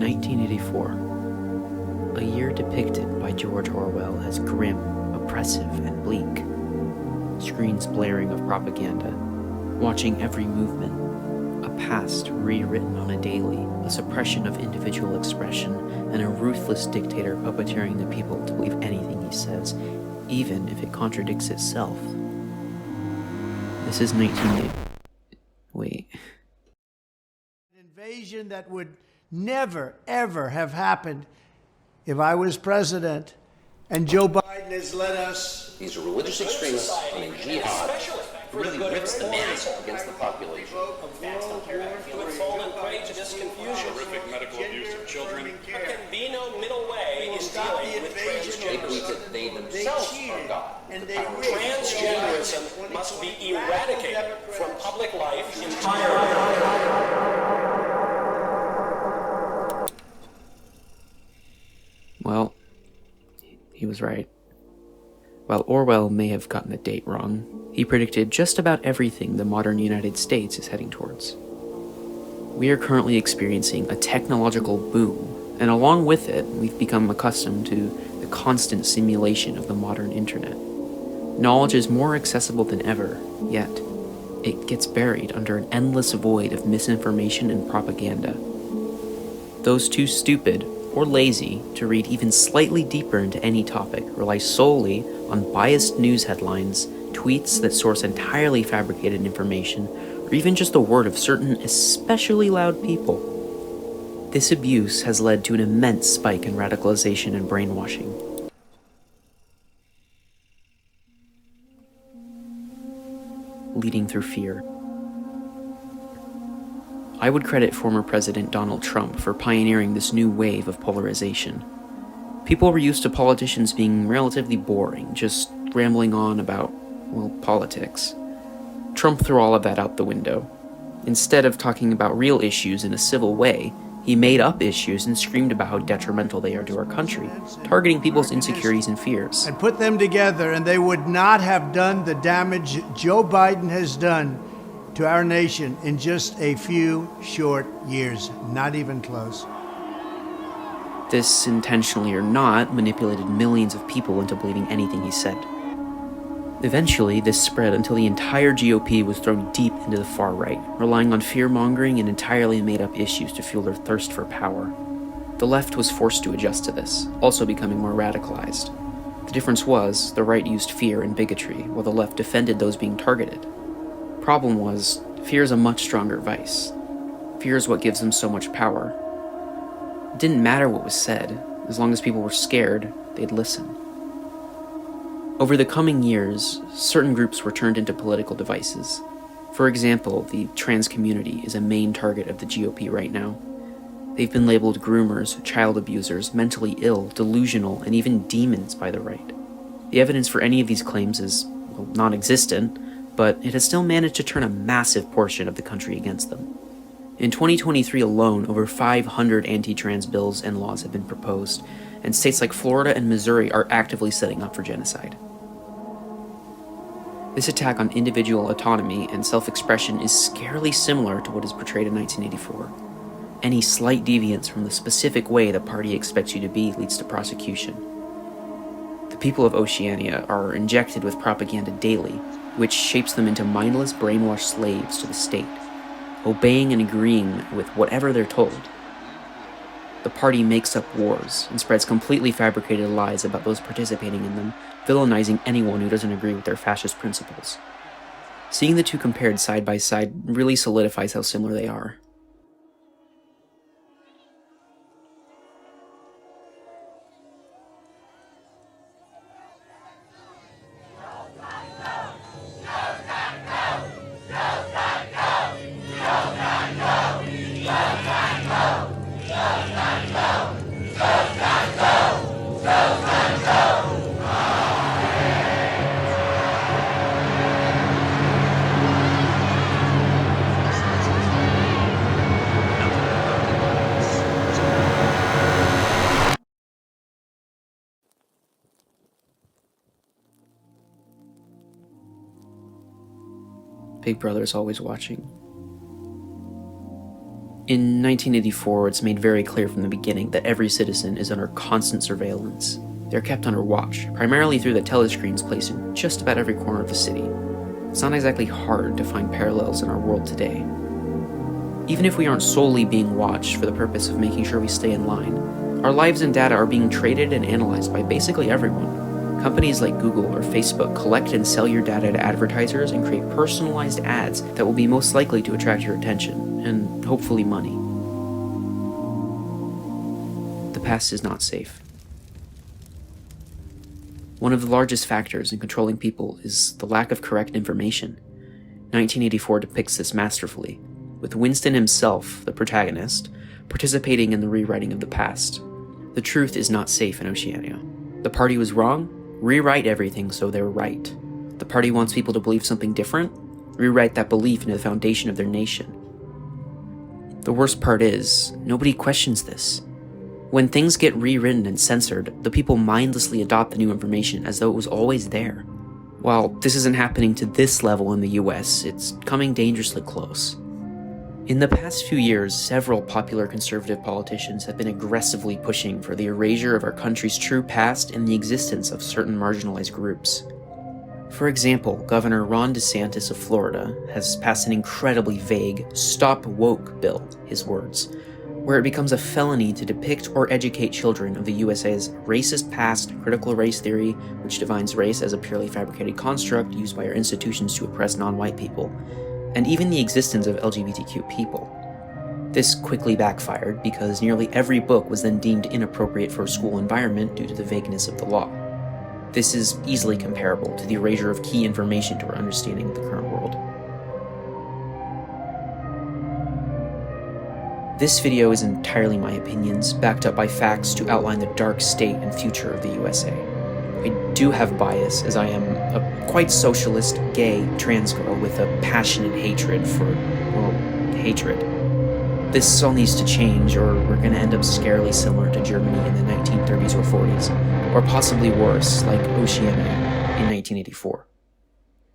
1984, a year depicted by George Orwell as grim, oppressive, and bleak. Screens blaring of propaganda, watching every movement, a past rewritten on a daily, a suppression of individual expression, and a ruthless dictator puppeteering the people to believe anything he says, even if it contradicts itself. This is 1980. Wait. An invasion that would never, ever have happened if I was president, and Joe Biden has led us. These are religious extremists on a jihad really rips the mask against the population. You would fall and prey to this confusion. Horrific medical abuse of children. There can be no middle way in dealing with They transgender. believe that they themselves are God. Transgenderism must be eradicated from public life entirely. Well, he was right. While Orwell may have gotten the date wrong, he predicted just about everything the modern United States is heading towards. We are currently experiencing a technological boom, and along with it, we've become accustomed to the constant simulation of the modern internet. Knowledge is more accessible than ever, yet it gets buried under an endless void of misinformation and propaganda. Those too stupid or lazy to read even slightly deeper into any topic rely solely on biased news headlines, tweets that source entirely fabricated information, or even just the word of certain especially loud people. This abuse has led to an immense spike in radicalization and brainwashing. Leading through fear. I would credit former President Donald Trump for pioneering this new wave of polarization. People were used to politicians being relatively boring, just rambling on about, well, politics. Trump threw all of that out the window. Instead of talking about real issues in a civil way, he made up issues and screamed about how detrimental they are to our country, targeting people's insecurities and fears. And put them together, and they would not have done the damage Joe Biden has done to our nation in just a few short years. Not even close. This, intentionally or not, manipulated millions of people into believing anything he said. Eventually, this spread until the entire GOP was thrown deep into the far right, relying on fear-mongering and entirely made-up issues to fuel their thirst for power. The left was forced to adjust to this, also becoming more radicalized. The difference was, the right used fear and bigotry, while the left defended those being targeted. Problem was, fear is a much stronger vice. Fear is what gives them so much power. It didn't matter what was said, as long as people were scared, they'd listen. Over the coming years, certain groups were turned into political devices. For example, the trans community is a main target of the GOP right now. They've been labeled groomers, child abusers, mentally ill, delusional, and even demons by the right. The evidence for any of these claims is, well, non-existent, but it has still managed to turn a massive portion of the country against them. In 2023 alone, over 500 anti-trans bills and laws have been proposed, and states like Florida and Missouri are actively setting up for genocide. This attack on individual autonomy and self-expression is scarily similar to what is portrayed in 1984. Any slight deviance from the specific way the party expects you to be leads to prosecution. The people of Oceania are injected with propaganda daily, which shapes them into mindless, brainwashed slaves to the state, obeying and agreeing with whatever they're told. The party makes up wars and spreads completely fabricated lies about those participating in them, villainizing anyone who doesn't agree with their fascist principles. Seeing the two compared side by side really solidifies how similar they are. Big Brother is always watching. In 1984, it's made very clear from the beginning that every citizen is under constant surveillance. They're kept under watch, primarily through the telescreens placed in just about every corner of the city. It's not exactly hard to find parallels in our world today. Even if we aren't solely being watched for the purpose of making sure we stay in line, our lives and data are being traded and analyzed by basically everyone. Companies like Google or Facebook collect and sell your data to advertisers and create personalized ads that will be most likely to attract your attention, and hopefully money. The past is not safe. One of the largest factors in controlling people is the lack of correct information. 1984 depicts this masterfully, with Winston himself, the protagonist, participating in the rewriting of the past. The truth is not safe in Oceania. The party was wrong? Rewrite everything so they're right. The party wants people to believe something different? Rewrite that belief into the foundation of their nation. The worst part is, nobody questions this. When things get rewritten and censored, the people mindlessly adopt the new information as though it was always there. While this isn't happening to this level in the US, it's coming dangerously close. In the past few years, several popular conservative politicians have been aggressively pushing for the erasure of our country's true past and the existence of certain marginalized groups. For example, Governor Ron DeSantis of Florida has passed an incredibly vague "Stop Woke" bill, his words, where it becomes a felony to depict or educate children of the USA's racist past, critical race theory, which defines race as a purely fabricated construct used by our institutions to oppress non-white people, and even the existence of LGBTQ people. This quickly backfired because nearly every book was then deemed inappropriate for a school environment due to the vagueness of the law. This is easily comparable to the erasure of key information to our understanding of the current world. This video is entirely my opinions, backed up by facts to outline the dark state and future of the USA. I do have bias, as I am a quite socialist, gay, trans girl with a passionate hatred for, well, hatred. This all needs to change, or we're gonna end up scarily similar to Germany in the 1930s or 40s, or possibly worse, like Oceania in 1984.